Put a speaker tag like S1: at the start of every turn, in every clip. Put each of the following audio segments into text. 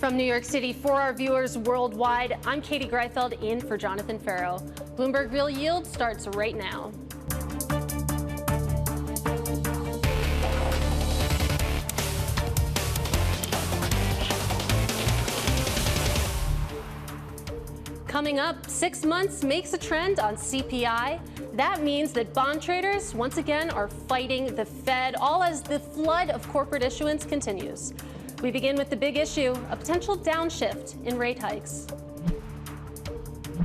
S1: From New York City for our viewers worldwide, I'm Katie Greifeld in for Jonathan Farrow. Bloomberg Real Yield starts right now. Coming up, 6 months makes a trend on CPI. That means that bond traders once again are fighting the Fed, all as the flood of corporate issuance continues. We begin with the big issue, a potential downshift in rate hikes.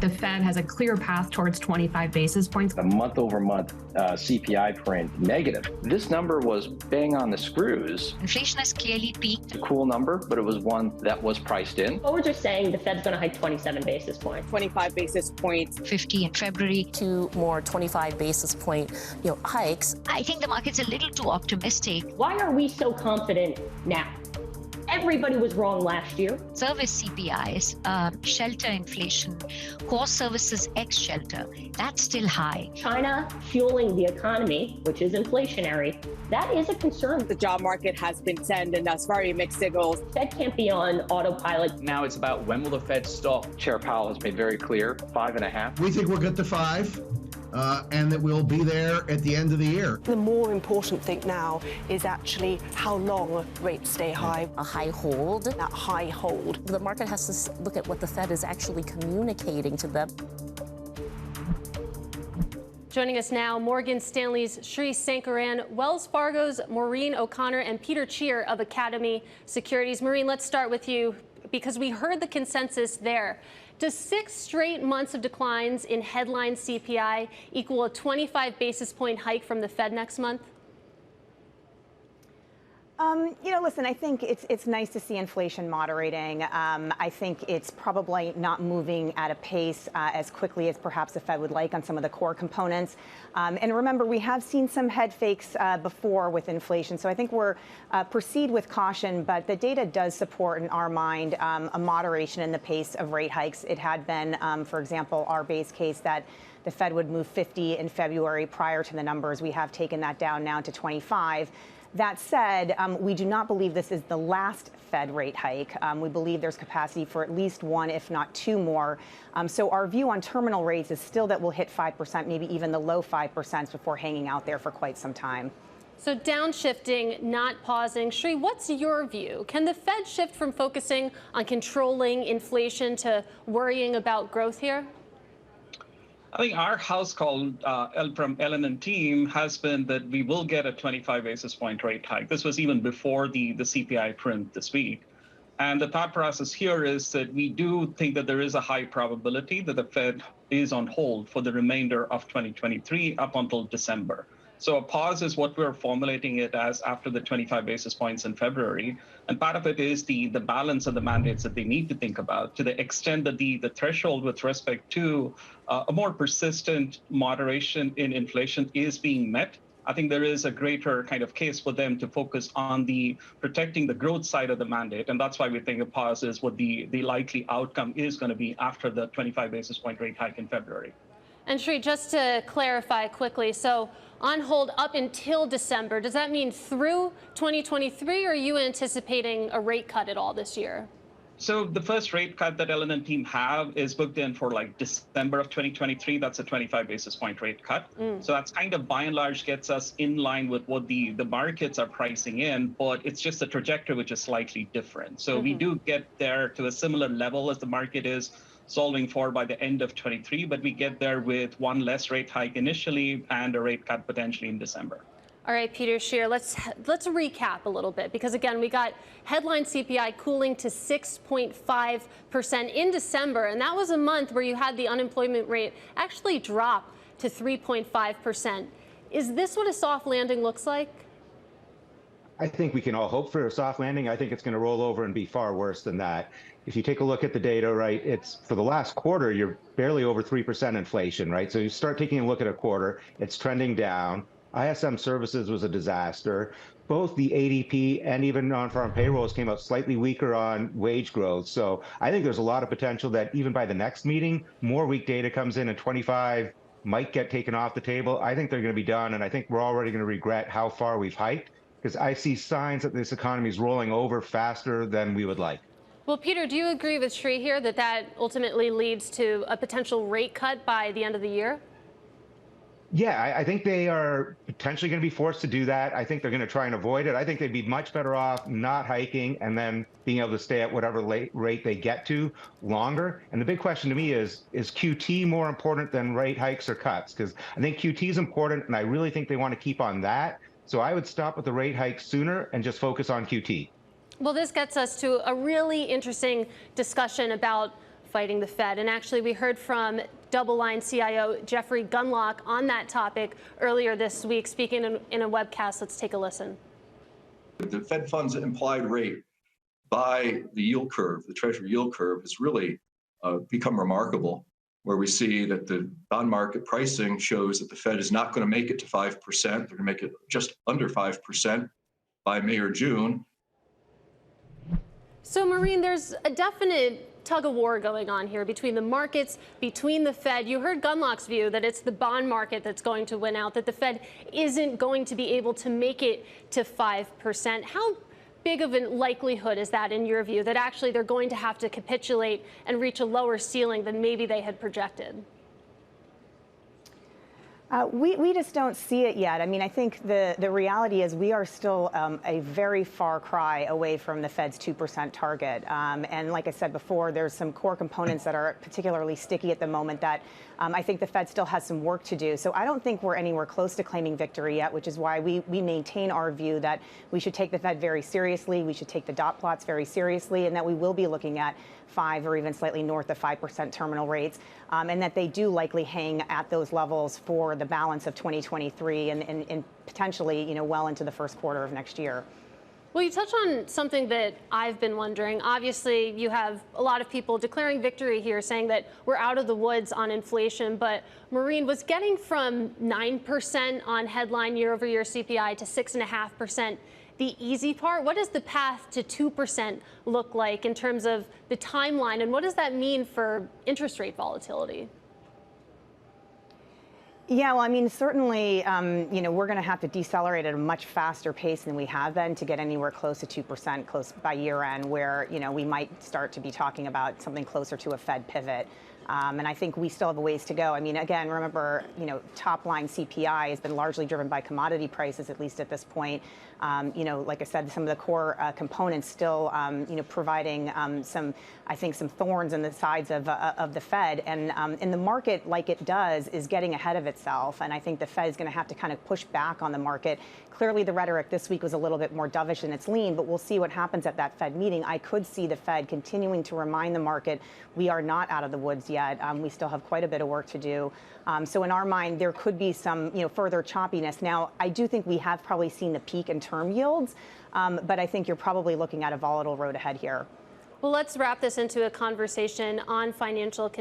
S2: The Fed has a clear path towards 25 basis points.
S3: The month-over-month CPI print negative. This number was bang on the screws.
S4: Inflation has clearly peaked.
S3: A cool number, but it was one that was priced in.
S5: Forwards are saying the Fed's going to hike 27 basis points.
S6: 25 basis points.
S4: 50 in February.
S7: 2 more 25 basis point hikes.
S4: I think the market's a little too optimistic.
S5: Why are we so confident now? Everybody was wrong last year.
S4: Service CPIs, shelter inflation, core services ex shelter, that's still high.
S5: China fueling the economy, which is inflationary, that is a concern.
S6: The job market has been sending us very mixed signals.
S5: Fed can't be on autopilot.
S8: Now it's about when will the Fed stop?
S3: Chair Powell has made very clear, 5.5.
S9: We think we'll get to 5. And that we'll be there at the end of the year.
S10: The more important thing now is actually how long rates stay high.
S7: A high hold.
S10: That high hold.
S7: The market has to look at what the Fed is actually communicating to them.
S1: Joining us now, Morgan Stanley's Sankaran, Wells Fargo's Maureen O'Connor, and Peter Tchir of Academy Securities. Maureen, let's start with you because we heard the consensus there. Does 6 straight months of declines in headline CPI equal a 25 basis point hike from the Fed next month?
S11: Listen, I think it's nice to see inflation moderating. I think it's probably not moving at a pace as quickly as perhaps the Fed would like on some of the core components. And remember, we have seen some head fakes before with inflation. So I think we're proceed with caution, but the data does support in our mind a moderation in the pace of rate hikes. It had been, for example, our base case that the Fed would move 50 in February prior to the numbers. We have taken that down now to 25. That said, we do not believe this is the last Fed rate hike. We believe there's capacity for at least 1, if not 2 more. So our view on terminal rates is still that we'll hit 5%, maybe even the low 5% before hanging out there for quite some time.
S1: So downshifting, not pausing. Shri, what's your view? Can the Fed shift from focusing on controlling inflation to worrying about growth here?
S12: I think our house call from Ellen and team has been that we will get a 25 basis point rate hike. This was even before the CPI print this week. And the thought process here is that we do think that there is a high probability that the Fed is on hold for the remainder of 2023 up until December. So a pause is what we're formulating it as after the 25 basis points in February. And part of it is the balance of the mandates that they need to think about to the extent that the threshold with respect to a more persistent moderation in inflation is being met. I think there is a greater kind of case for them to focus on the protecting the growth side of the mandate. And that's why we think a pause is what the likely outcome is going to be after the 25 basis point rate hike in February.
S1: And Shri, just to clarify quickly, so on hold up until December, does that mean through 2023, or are you anticipating a rate cut at all this year?
S12: So the first rate cut that Ellen and team have is booked in for like December of 2023. That's a 25 basis point rate cut. So that's kind of by and large gets us in line with what the markets are pricing in, but it's just a trajectory which is slightly different. So we do get there to a similar level as the market is solving for by the end of 23, but we get there with 1 less rate hike initially and a rate cut potentially in December.
S1: All right, Peter Tchir, let's recap a little bit, because again, we got headline CPI cooling to 6.5% in December, and that was a month where you had the unemployment rate actually drop to 3.5%. Is this what a soft landing looks like?
S13: I think we can all hope for a soft landing. I think it's going to roll over and be far worse than that. If you take a look at the data, right, it's for the last quarter, you're barely over 3% inflation, right? So you start taking a look at a quarter, it's trending down. ISM services was a disaster. Both the ADP and even non-farm payrolls came out slightly weaker on wage growth. So I think there's a lot of potential that even by the next meeting, more weak data comes in and 25 might get taken off the table. I think they're going to be done. And I think we're already going to regret how far we've hiked, because I see signs that this economy is rolling over faster than we would like.
S1: Well, Peter, do you agree with Tchir here that that ultimately leads to a potential rate cut by the end of the year?
S13: Yeah, I think they are potentially going to be forced to do that. I think they're going to try and avoid it. I think they'd be much better off not hiking and then being able to stay at whatever rate they get to longer. And the big question to me is QT more important than rate hikes or cuts? Because I think QT is important, and I really think they want to keep on that. So I would stop with the rate hike sooner and just focus on QT.
S1: Well, this gets us to a really interesting discussion about fighting the Fed. And actually, we heard from DoubleLine CIO Jeffrey Gundlach on that topic earlier this week, speaking in a webcast. Let's take a listen.
S14: The Fed funds implied rate by the yield curve, the Treasury yield curve, has really become remarkable, where we see that the bond market pricing shows that the Fed is not going to make it to 5%. They're going to make it just under 5% by May or June.
S1: So, Maureen, there's a definite tug of war going on here between the markets, between the Fed. You heard Gundlach's view that it's the bond market that's going to win out, that the Fed isn't going to be able to make it to 5%. How big of a likelihood is that, in your view, that actually they're going to have to capitulate and reach a lower ceiling than maybe they had projected?
S11: We just don't see it yet. I mean, I think the reality is we are still a very far cry away from the Fed's 2% target. And like I said before, there's some core components that are particularly sticky at the moment that I think the Fed still has some work to do. So I don't think we're anywhere close to claiming victory yet, which is why we maintain our view that we should take the Fed very seriously, we should take the dot plots very seriously, and that we will be looking at 5 or even slightly north of 5% terminal rates, and that they do likely hang at those levels for the balance of 2023 and potentially, you know, well into the first quarter of next year.
S1: Well, you touch on something that I've been wondering. Obviously, you have a lot of people declaring victory here, saying that we're out of the woods on inflation. But Maureen, was getting from 9% on headline year-over-year CPI to 6.5% the easy part? What does the path to 2% look like in terms of the timeline, and what does that mean for interest rate volatility?
S11: Yeah, well, I mean, certainly, you know, we're going to have to decelerate at a much faster pace than we have been to get anywhere close to 2% close by year end, where, you know, we might start to be talking about something closer to a Fed pivot. And I think we still have a ways to go. I mean, again, remember, you know, top line CPI has been largely driven by commodity prices, at least at this point. You know, like I said, some of the core components still, you know, providing some, I think, some thorns in the sides of the Fed. And the market, like it does, is getting ahead of itself. And I think the Fed is going to have to kind of push back on the market. Clearly, the rhetoric this week was a little bit more dovish in its lean, but we'll see what happens at that Fed meeting. I could see the Fed continuing to remind the market we are not out of the woods yet. We still have quite a bit of work to do. So in our mind, there could be some, you know, further choppiness. Now, I do think we have probably seen the peak in term yields, but I think you're probably looking at a volatile road ahead here.
S1: Well, let's wrap this into a conversation on financial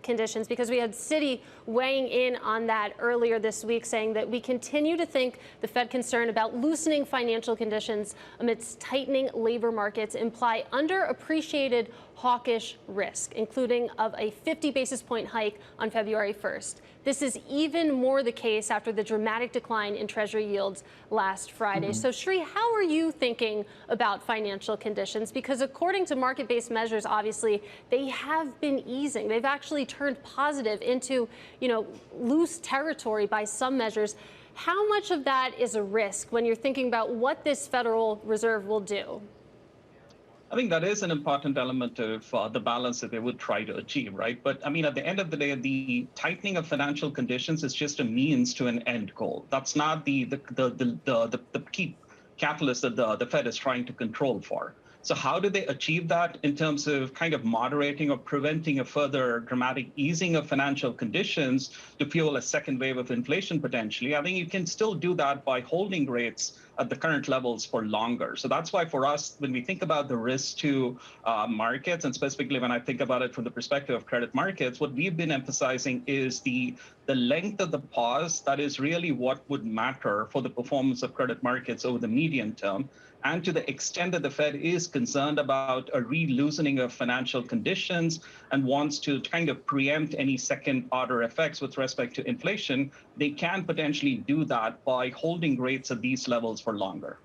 S1: conditions, because we had Citi weighing in on that earlier this week, saying that we continue to think the Fed concern about loosening financial conditions amidst tightening labor markets imply underappreciated hawkish risk, including of a 50 basis point hike on February 1st. This is even more the case after the dramatic decline in Treasury yields last Friday. So, Tchir, how are you thinking about financial conditions? Because according to market-based measures, obviously, they have been easing. They've actually turned positive into, you know, loose territory by some measures. How much of that is a risk when you're thinking about what this Federal Reserve will do?
S12: I think that is an important element of the balance that they would try to achieve, right? But I mean, at the end of the day, the tightening of financial conditions is just a means to an end goal. That's not the key catalyst that the Fed is trying to control for. So how do they achieve that in terms of kind of moderating or preventing a further dramatic easing of financial conditions to fuel a second wave of inflation potentially? I think you can still do that by holding rates at the current levels for longer. So that's why for us, when we think about the risk to markets, and specifically when I think about it from the perspective of credit markets, what we've been emphasizing is the length of the pause. That is really what would matter for the performance of credit markets over the medium term. And to the extent that the Fed is concerned about a re-loosening of financial conditions and wants to kind of preempt any second-order effects with respect to inflation, they can potentially do that by holding rates at these levels for longer.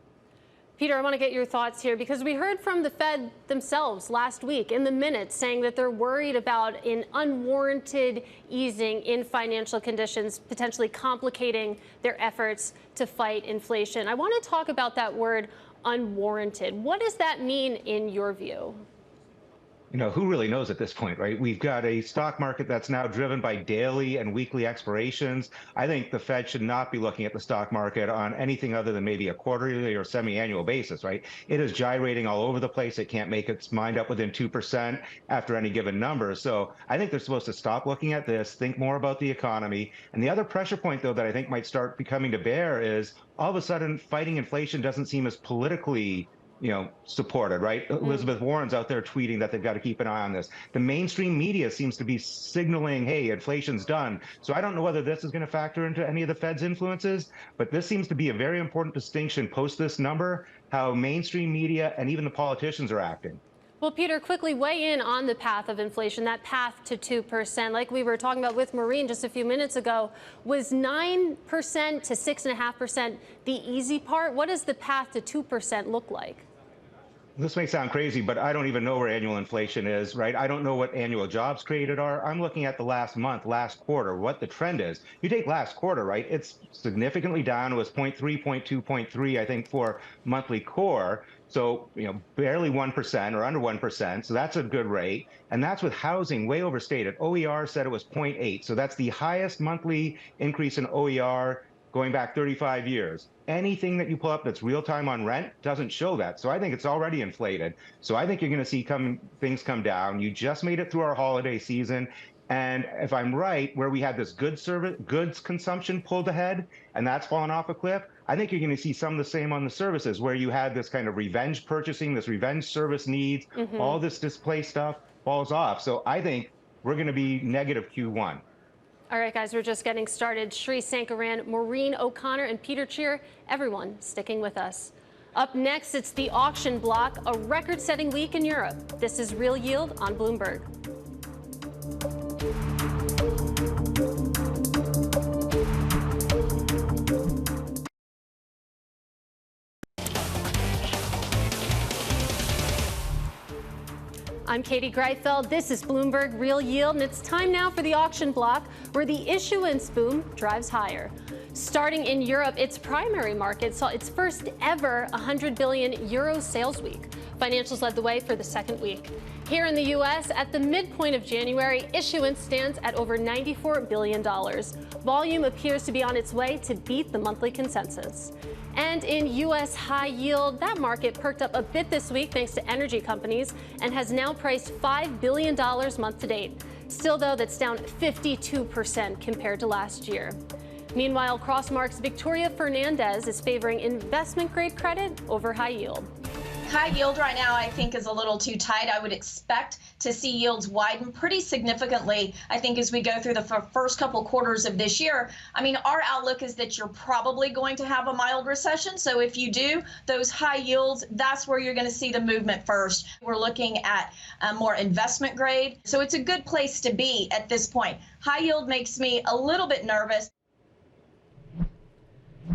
S1: Peter, I want to get your thoughts here because we heard from the Fed themselves last week in the minutes saying that they're worried about an unwarranted easing in financial conditions, potentially complicating their efforts to fight inflation. I want to talk about that word unwarranted. What does that mean in your view?
S13: You know, who really knows at this point, right? We've got a stock market that's now driven by daily and weekly expirations. I think the Fed should not be looking at the stock market on anything other than maybe a quarterly or semi-annual basis, right? It is gyrating all over the place. It can't make its mind up within 2% after any given number. So I think they're supposed to stop looking at this, think more about the economy. And the other pressure point, though, that I think might start becoming to bear is all of a sudden fighting inflation doesn't seem as politically supported, right? Elizabeth Warren's out there tweeting that they've got to keep an eye on this. The mainstream media seems to be signaling, hey, inflation's done. So I don't know whether this is going to factor into any of the Fed's influences, but this seems to be a very important distinction post this number, how mainstream media and even the politicians are acting.
S1: Well, Peter, quickly weigh in on the path of inflation, that path to 2%. Like we were talking about with Maureen just a few minutes ago, was 9% to 6.5% the easy part? What does the path to 2% look like?
S13: This may sound crazy, but I don't even know where annual inflation is, right? I don't know what annual jobs created are. I'm looking at the last month, last quarter, what the trend is. You take last quarter, right? It's significantly down. It was 0.3, 0.2, 0.3, I think, for monthly core. So, barely 1% or under 1%. So that's a good rate. And that's with housing way overstated. OER said it was 0.8. So that's the highest monthly increase in OER going back 35 years. Anything that you pull up that's real time on rent doesn't show that. So I think it's already inflated. So I think you're going to see things come down. You just made it through our holiday season. And if I'm right, where we had this goods consumption pulled ahead, and that's fallen off a cliff, I think you're going to see some of the same on the services, where you had this kind of revenge purchasing, this revenge service needs, all this displaced stuff falls off. So I think we're going to be negative Q1.
S1: All right, guys, we're just getting started. Tchir, Sankaran, Maureen O'Connor, and Peter Tchir, everyone sticking with us. Up next, it's the auction block, a record-setting week in Europe. This is Real Yield on Bloomberg. I'm Katie Greifeld. This is Bloomberg Real Yield, and it's time now for the auction block, where the issuance boom drives higher. Starting in Europe, its primary market saw its first ever 100 billion euro sales week. Financials led the way for the second week. Here in the U.S., at the midpoint of January, issuance stands at over $94 billion. Volume appears to be on its way to beat the monthly consensus. And in U.S. high yield, that market perked up a bit this week thanks to energy companies and has now priced $5 billion month to date. Still, though, that's down 52% compared to last year. Meanwhile, Crossmark's Victoria Fernandez is favoring investment-grade credit over high yield.
S15: High yield right now, I think, is a little too tight. I would expect to see yields widen pretty significantly, I think, as we go through the first couple quarters of this year. I mean, our outlook is that you're probably going to have a mild recession. So if you do, those high yields, that's where you're going to see the movement first. We're looking at more investment grade. So it's a good place to be at this point. High yield makes me a little bit nervous.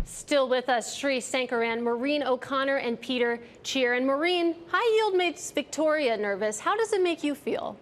S1: Still with us, Tchir, Sankaran, Maureen O'Connor, and Peter Tchir. And Maureen, high yield makes Victoria nervous. How does it make you feel?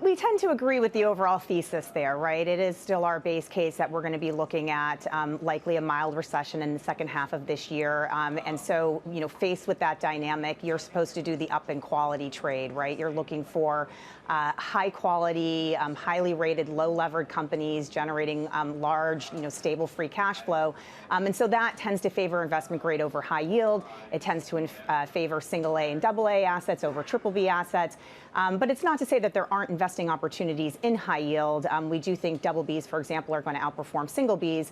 S11: We tend to agree with the overall thesis there, right? It is still our base case that we're going to be looking at likely a mild recession in the second half of this year. And so, faced with that dynamic, you're supposed to do the up in quality trade, right? You're looking for high quality, highly rated, low levered companies generating large, stable free cash flow. And so that tends to favor investment grade over high yield. It tends to favor single A and double A assets over triple B assets. But it's not to say that there aren't investing opportunities in high yield. We do think double Bs, for example, are going to outperform single Bs.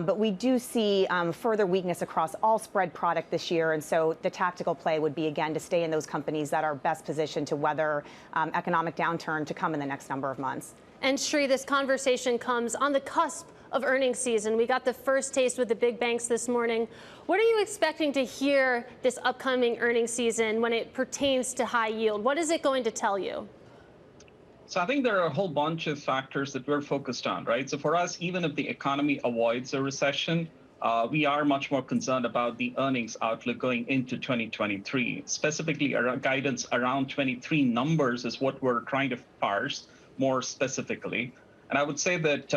S11: But we do see further weakness across all spread product this year. And so the tactical play would be, again, to stay in those companies that are best positioned to weather economic downturn to come in the next number of months.
S1: And Tchir, this conversation comes on the cusp of earnings season. We got the first taste with the big banks this morning. What are you expecting to hear this upcoming earnings season when it pertains to high yield? What is it going to tell you?
S12: So I think there are a whole bunch of factors that we're focused on, right? So for us, even if the economy avoids a recession, we are much more concerned about the earnings outlook going into 2023. Specifically, our guidance around 23 numbers is what we're trying to parse more specifically. And I would say that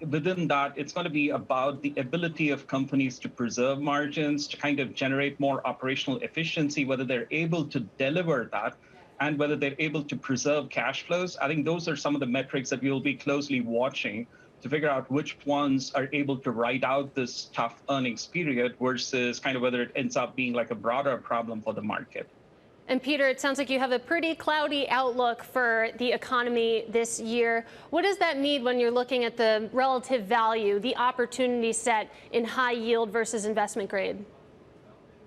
S12: within that, it's going to be about the ability of companies to preserve margins, to kind of generate more operational efficiency, whether they're able to deliver that, and whether they're able to preserve cash flows. I think those are some of the metrics that we'll be closely watching to figure out which ones are able to ride out this tough earnings period versus kind of whether it ends up being like a broader problem for the market.
S1: And Peter, it sounds like you have a pretty cloudy outlook for the economy this year. What does that mean when you're looking at the relative value, the opportunity set in high yield versus investment grade?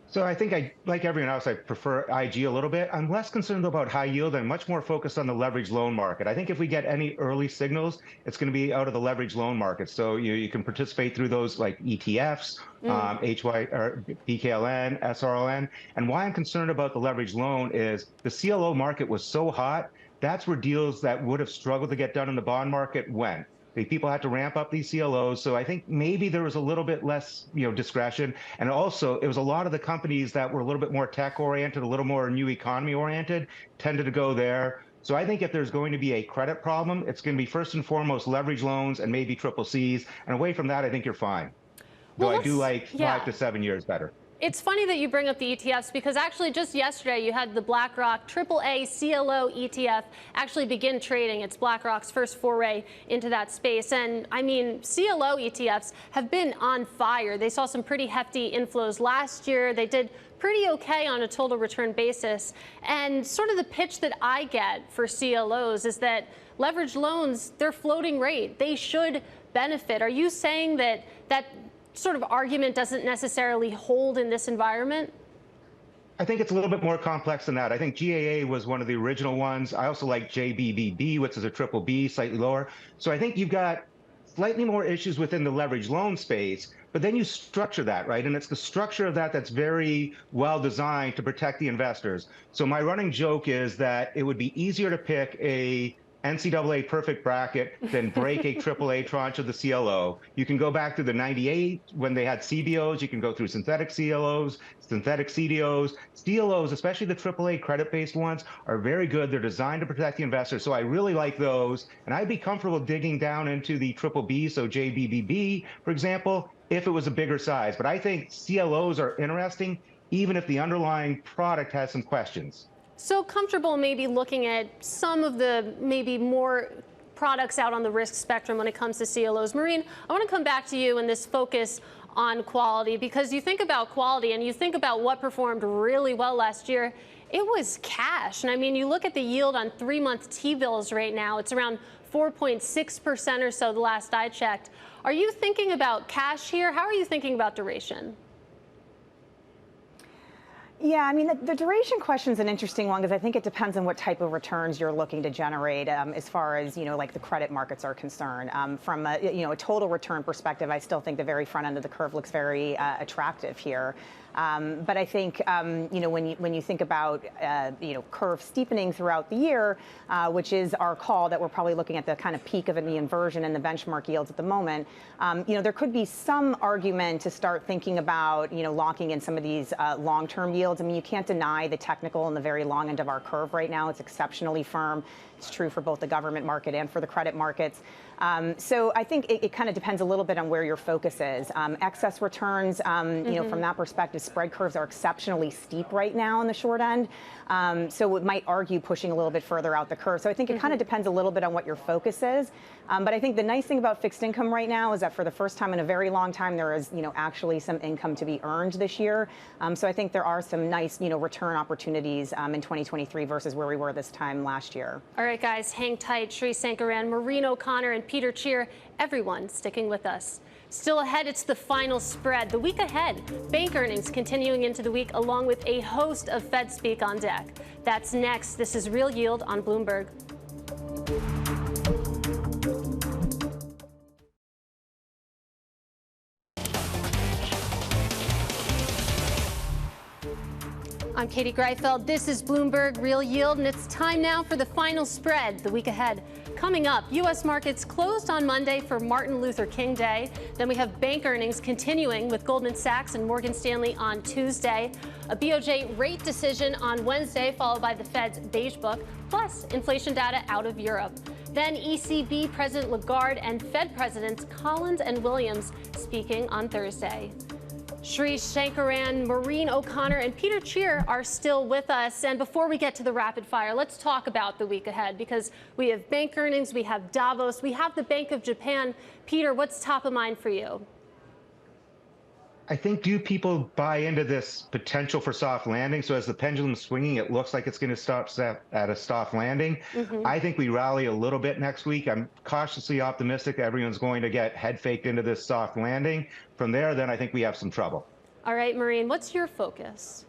S13: So I think like everyone else, I prefer IG a little bit. I'm less concerned about high yield. I'm much more focused on the leveraged loan market. I think if we get any early signals, it's going to be out of the leveraged loan market. So you can participate through those like ETFs, HY or BKLN, SRLN. And why I'm concerned about the leveraged loan is the CLO market was so hot. That's where deals that would have struggled to get done in the bond market went. People had to ramp up these CLOs, so I think maybe there was a little bit less, discretion. And also, it was a lot of the companies that were a little bit more tech-oriented, a little more new economy-oriented, tended to go there. So I think if there's going to be a credit problem, it's going to be first and foremost leverage loans and maybe triple Cs. And away from that, I think you're fine. Though I do like 5 to 7 years better.
S1: It's funny that you bring up the ETFs because actually just yesterday you had the BlackRock AAA CLO ETF actually begin trading. It's BlackRock's first foray into that space. And I mean, CLO ETFs have been on fire. They saw some pretty hefty inflows last year. They did pretty okay on a total return basis. And sort of the pitch that I get for CLOs is that leveraged loans, they're floating rate. They should benefit. Are you saying that that sort of argument doesn't necessarily hold in this environment?
S13: I think it's a little bit more complex than that. I think GAA was one of the original ones. I also like JBBB, which is a triple B, slightly lower. So I think you've got slightly more issues within the leverage loan space, but then you structure that, right? And it's the structure of that that's very well designed to protect the investors. So my running joke is that it would be easier to pick a NCAA perfect bracket than break a AAA tranche of the CLO. You can go back to the 98 when they had CBOs. You can go through synthetic CLOs, synthetic CDOs. CLOs, especially the AAA credit-based ones, are very good. They're designed to protect the investor. So I really like those. And I'd be comfortable digging down into the triple B, so JBBB, for example, if it was a bigger size. But I think CLOs are interesting, even if the underlying product has some questions.
S1: So comfortable maybe looking at some of the maybe more products out on the risk spectrum when it comes to CLOs. Maureen, I want to come back to you in this focus on quality, because you think about quality and you think about what performed really well last year. It was cash. And I mean, you look at the yield on 3-month T-bills right now, it's around 4.6% or so the last I checked. Are you thinking about cash here? How are you thinking about duration?
S11: Yeah, I mean, the duration question is an interesting one because I think it depends on what type of returns you're looking to generate as far as, like the credit markets are concerned. From a, a total return perspective, I still think the very front end of the curve looks very attractive here. But I think, when you think about, curve steepening throughout the year, which is our call that we're probably looking at the kind of peak of the inversion in the benchmark yields at the moment, there could be some argument to start thinking about, locking in some of these long-term yields. I mean, you can't deny the technical and the very long end of our curve right now. It's exceptionally firm. It's true for both the government market and for the credit markets. So I think it kind of depends a little bit on where your focus is. Excess returns, from that perspective, spread curves are exceptionally steep right now on the short end. So it might argue pushing a little bit further out the curve. So I think it kind of depends a little bit on what your focus is. But I think the nice thing about fixed income right now is that for the first time in a very long time, there is, actually some income to be earned this year. So I think there are some nice, return opportunities in 2023 versus where we were this time last year.
S1: All right, guys, hang tight. Tchir, Sankaran, Maureen O'Connor, and Peter Tchir, everyone sticking with us. Still ahead, it's the final spread. The week ahead, bank earnings continuing into the week, along with a host of Fed speak on deck. That's next. This is Real Yield on Bloomberg. I'm Katie Greifeld. This is Bloomberg Real Yield, and it's time now for the final spread. The week ahead, Coming up, U.S. markets closed on Monday for Martin Luther King Day. Then we have bank earnings continuing with Goldman Sachs and Morgan Stanley on Tuesday. A BOJ rate decision on Wednesday, followed by the Fed's Beige Book, plus inflation data out of Europe. Then ECB President Lagarde and Fed Presidents Collins and Williams speaking on Thursday. Sri Sankaran, Maureen O'Connor, and Peter Tchir are still with us. And before we get to the rapid fire, let's talk about the week ahead, because we have bank earnings, we have Davos, we have the Bank of Japan. Peter, what's top of mind for you?
S13: I think, do people buy into this potential for soft landing? So as the pendulum's swinging, it looks like it's going to stop at a soft landing. I think we rally a little bit next week. I'm cautiously optimistic everyone's going to get head faked into this soft landing. From there, then I think we have some trouble.
S1: All right, Maureen, what's your focus?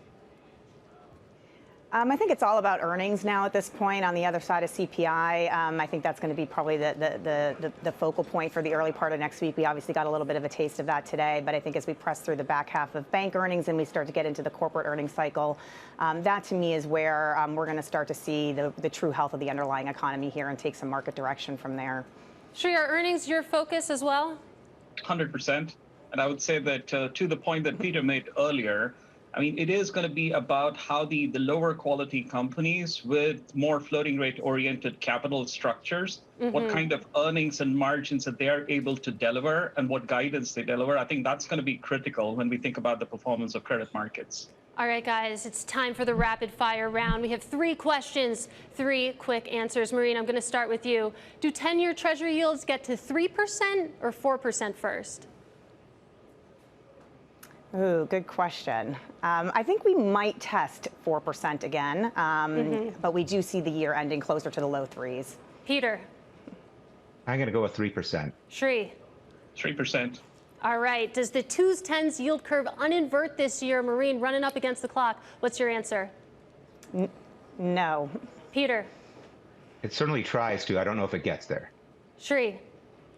S11: I think it's all about earnings now at this point on the other side of CPI. I think that's going to be probably the focal point for the early part of next week. We obviously got a little bit of a taste of that today, but I think as we press through the back half of bank earnings and we start to get into the corporate earnings cycle, that to me is where we're going to start to see the true health of the underlying economy here and take some market direction from there.
S1: Sri, are earnings your focus as well?
S12: 100%. And I would say that to the point that Peter made earlier, I mean, it is going to be about how the lower quality companies with more floating rate oriented capital structures, what kind of earnings and margins that they are able to deliver and what guidance they deliver. I think that's going to be critical when we think about the performance of credit markets. All
S1: right, guys, it's time for the rapid fire round. We have 3 questions, 3 quick answers. Maureen, I'm going to start with you. Do 10-year Treasury yields get to 3% or 4% first?
S11: Ooh, good question. I think we might test 4% again, but we do see the year ending closer to the low 3s.
S1: Peter?
S13: I'm going to go with 3%.
S1: Shri?
S12: 3%.
S1: All right. Does the 2s, 10s yield curve uninvert this year? Maureen, running up against the clock. What's your answer?
S11: No.
S1: Peter?
S13: It certainly tries to. I don't know if it gets there.
S1: Shri?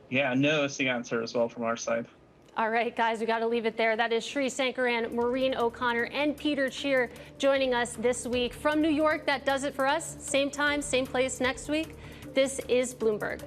S12: Yeah, no is the answer as well from our side.
S1: All right, guys, we got to leave it there. That is Sri Sankaran, Maureen O'Connor, and Peter Tchir joining us this week from New York. That does it for us. Same time, same place next week. This is Bloomberg.